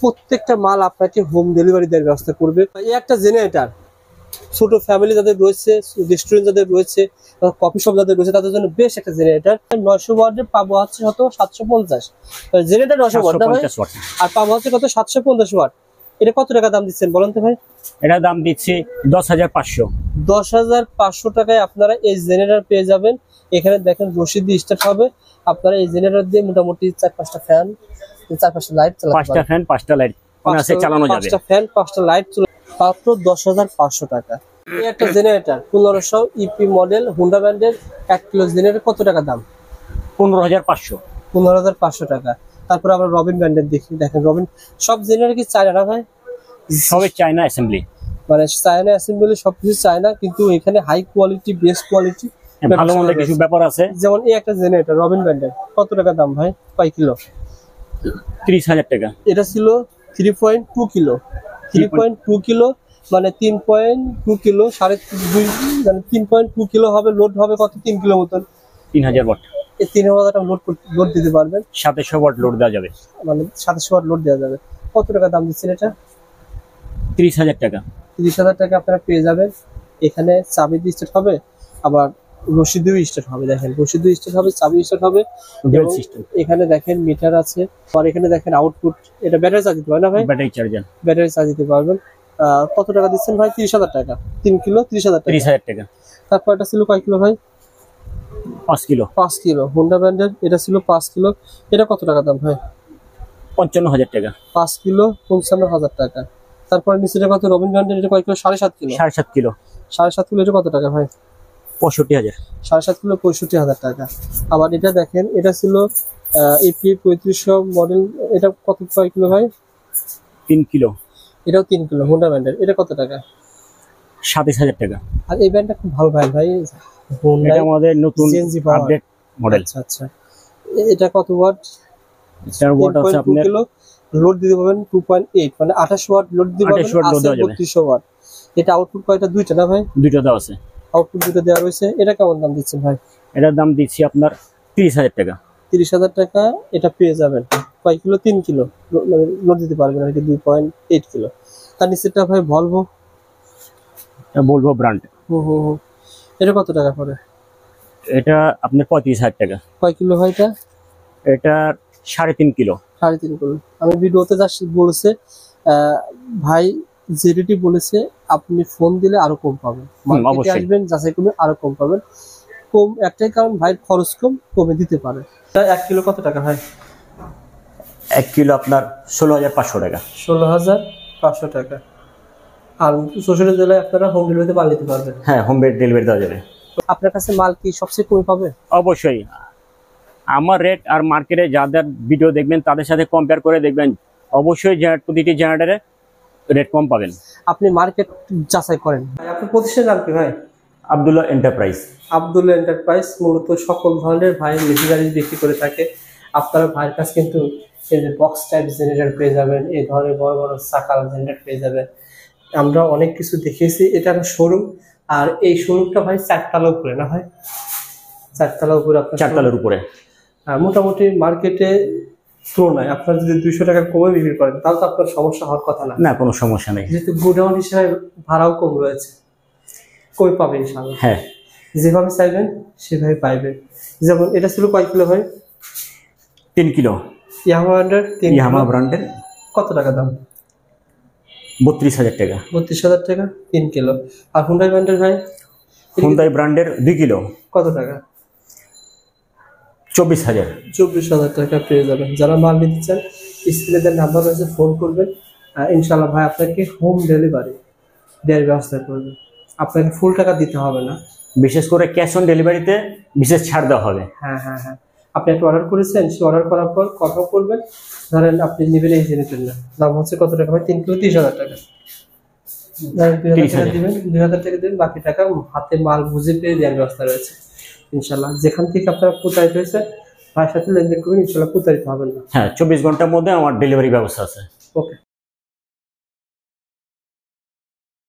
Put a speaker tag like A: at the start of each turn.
A: প্রত্যেকটা মাল আপনাকে হোম ডেলিভারি দেওয়ার ব্যবস্থা করবে। এই একটা জেনারেটর ছোট ফ্যামিলি যাদের রয়েছে, রেস্টুরেন্ট যাদের রয়েছে, কফি শপ যাদের রয়েছে, তাদের জন্য বেশ একটা জেনারেটর। 900 ওয়াটের পাবো হচ্ছে কত 750 জেনারেটর 900 ওয়াট না ভাই, আর পাবো হচ্ছে কত 750 ওয়াট। এটা কত টাকা দাম দিচ্ছেন বলেন তো ভাই?
B: এটা দাম দিচ্ছি 10,500।
A: 10,500 টাকায় আপনারা এই জেনারেটর পেয়ে যাবেন। এখানে দেখেন রশিদ দিয়ে স্টার্ট হবে। আপনারা এই জেনারেটর দিয়ে মোটামুটি 4-5টা ফ্যান, 4-5টা লাইট চালাতে পারবেন।
B: 5টা ফ্যান 5টা লাইট আছে চালানো যাবে।
A: 5টা ফ্যান 5টা লাইট মাত্র 10,500 টাকা। এই একটা জেনারেটর 1500 ইপি মডেল হুন্ডা ব্র্যান্ডের 1 কিলো জেনারেটর কত টাকা দাম?
B: 15,500।
A: 15,500 টাকা। তারপর আমরা রবিন ব্র্যান্ডের দেখি, দেখেন রবিন সব জেনারেটর কি চায়না না ভাই?
B: সবই চায়না অ্যাসেম্বলি,
A: মানে চায়না অ্যাসেম্বলি সবকিছু চায়না, কিন্তু এখানে হাই কোয়ালিটি বেস্ট কোয়ালিটি
B: ভালো মন্দ কিছু ব্যাপার আছে।
A: যেমন এই একটা জেনারেটর রবিন ব্র্যান্ডের কত টাকা দাম ভাই? কয় কিলো?
B: 30,000 টাকা।
A: এটা ছিল 3.2 কিলো, 3.2 কিলো মানে 3.2 কিলো 2.5 মানে 3.2 কিলো হবে। লোড হবে কত? 3 কিলো মতন।
B: 3000 ওয়াট।
A: এই 3000 টাকা লোড দিতে পারবেন।
B: 2700 ওয়াট লোড দেওয়া যাবে,
A: মানে 2700 ওয়াট লোড দেওয়া যাবে। কত টাকা দাম দিচ্ছেন এটা?
B: 30,000 টাকা।
A: 30,000 টাকা আপনারা পেয়ে যাবেন। এখানে চাবি দিয়ে স্টার্ট হবে, আবার রশি দিয়েও স্টার্ট হবে। দেখেন রশি দিয়ে স্টার্ট হবে, চাবি স্টার্ট হবে। এখানে দেখেন মিটার আছে, আর এখানে দেখেন আউটপুট। এটা ব্যাটারি চার্জ দিতে হয় না ভাই?
B: ব্যাটারি চার্জার,
A: ব্যাটারি চার্জ দিতে পারবেন। কত টাকা দিচ্ছেন ভাই? 30,000 টাকা। 3 কিলো 30,000 টাকা।
B: 30,000 টাকা।
A: তারপর এটা ছিল কয় কিলো ভাই?
B: 5 কিলো।
A: 5 কিলো হুন্ডা ব্র্যান্ডের, এটা ছিল 5 কিলো। এটা কত টাকা দাম ভাই?
B: 55,000 টাকা।
A: 5 কিলো 55,000 টাকা। তারপর নিচেটা কত রবিন ব্র্যান্ডের, এটা কয় কিলো? 7.5 কিলো।
B: 7.5 কিলো।
A: 7.5 কিলো এটা কত টাকা ভাই?
B: 65,000।
A: 7.5 কিলো 65,000 টাকা। আবার এটা দেখেন, এটা ছিল এপি 3500 মডেল, এটা কত কয় কিলো ভাই?
B: 3 কিলো।
A: এটাও 3 কিলো হুন্ডা ব্র্যান্ডের, এটা কত টাকা?
B: 27,000 টাকা।
A: আর এই ব্র্যান্ডটা খুব ভালো ভাই,
B: এটা আমাদের নতুন আপডেট মডেল।
A: আচ্ছা আচ্ছা। এটা কত ওয়াট?
B: এটার ওয়াট আছে আপনার
A: কিলো লোড দিতে পারবেন 2.8 মানে 28 ওয়াট লোড দিতে পারবেন। 3200 ওয়াট। এটা আউটপুট কয়টা? দুইটা না ভাই?
B: দুইটা দেওয়া আছে,
A: আউটপুট দুটো দেওয়া রয়েছে। এটা কেমন দাম দিচ্ছেন ভাই?
B: এটার দাম দিচ্ছি আপনার 30,000 টাকা।
A: 30,000 টাকা এটা পেয়ে যাবেন। কয় কিলো? 3 কিলো লোড দিতে পারবেন আর কি, 2.8 কিলো। তার নিচেটা ভাই ভলভো,
B: এটা বলবো ব্র্যান্ড।
A: এটা কত টাকা পড়ে?
B: এটা আপনার 35,000 টাকা।
A: কয় কিলো ভাই এটা?
B: এটা 3.5 কিলো।
A: 3.5 কিলো। আমি ভিডিওতে যা বলেছে ভাই, জেডিটি বলেছে আপনি ফোন দিলে আরো কম পাবেন, মার্কেটে আসবেন যাচাই করবেন আরো কম পাবেন। কম একটাই কারণ, ভাই খরচ কম, কমে দিতে পারে। 1 কিলো কত টাকা ভাই?
B: 1 কিলো আপনার 16,500 টাকা।
A: 16,500 টাকা। আর 64 জেলায় আপনারা হোম ডেলিভারিতে মাল নিতে পারবেন।
B: হ্যাঁ, হোম ডেলিভারি দেওয়া যাবে।
A: আপনার কাছে মাল কি সবচেয়ে কমে পাবে?
B: অবশ্যই। আমার রেট আর মার্কেটে যাদের ভিডিও দেখবেন তাদের সাথে কম্পেয়ার করে দেখবেন, অবশ্যই প্রতিটি জেনারেটরে রেট কম পাবেন।
A: আপনি মার্কেট যাচাই করেন। আপনার প্রতিষ্ঠানের নাম কি ভাই?
B: আব্দুল্লাহ এন্টারপ্রাইজ।
A: আব্দুল্লাহ এন্টারপ্রাইজ মূলত সকল ধরনের ভাই মেশিনারি বিক্রি করে থাকে। আপনারা ভাইয়ের কাছে কিন্তু এই যে বক্স টাইপ জেনারেটর পেয়ে যাবেন, এই ধরনের বড় বড় সাকাল জেনারেটর পেয়ে যাবেন। আমরা অনেক কিছু দেখিয়েছি। এটা একটা শোরুম, আর এই শোরুমটা ভাই 4 তলার উপরে না ভাই? 4 তলার উপরে। আপনার
B: 4 তলার উপরে।
A: মোটামুটি মার্কেটে তুলনায় আপনার যদি 200 টাকা কমে বিক্রি করেন তাহলে তো আপনার সমস্যা হওয়ার কথা না।
B: না, কোনো সমস্যা নেই,
A: যেহেতু গোডাউন হিসেবে ভাড়াও কম রয়েছে, কই পাবেন ইনশাআল্লাহ।
B: হ্যাঁ,
A: যেভাবে চাইবেন সেভাবে পাইবেন। যেমন এটা ছিল কয় কিলো ভাই?
B: 3 কিলো। ইয়ামাহা ব্র্যান্ডের।
A: কত টাকা দাম?
B: 32,000 টাকা।
A: 32,000 টাকা 3 কিলো। আর হুন্ডাই ব্র্যান্ডের ভাই?
B: হুন্ডাই ব্র্যান্ডের 2 কিলো।
A: কত টাকা?
B: 24,000।
A: 24,000 টাকা পেয়ে যাবেন। যারা মাল নিতে চান স্ক্রিনে দেওয়া নাম্বার রয়েছে, ফোন করবেন। ইনশাআল্লাহ ভাই আপনাকে হোম ডেলিভারি দেওয়ার ব্যবস্থা করবেন। আপনাকে ফুল টাকা দিতে হবে না,
B: বিশেষ করে ক্যাশ অন ডেলিভারিতে বিশেষ ছাড় দেওয়া হবে।
A: হ্যাঁ হ্যাঁ হ্যাঁ। আপনি একটা অর্ডার করেছেন, সে অর্ডার করার পর কথা করবেন। ধরেন আপনি নেবেন এই জেনারেটর, দাম হচ্ছে কত টাকা ভাই? 3 কিলো 30,000 টাকা। 2,000 টাকা দিবেন, 2,000 টাকা দিবেন, বাকি টাকা হাতে মাল বুঝে পেয়ে দেওয়ার ব্যবস্থা রয়েছে ইনশাআল্লাহ। যেখান থেকে আপনারা প্রতারিত হয়েছে ভাইয়ের সাথে লেনদেন করবেন, ইনশাআল্লাহ প্রতারিত হবেন না।
B: হ্যাঁ, 24 ঘন্টার মধ্যে আমার ডেলিভারি ব্যবস্থা আছে।
A: ওকে।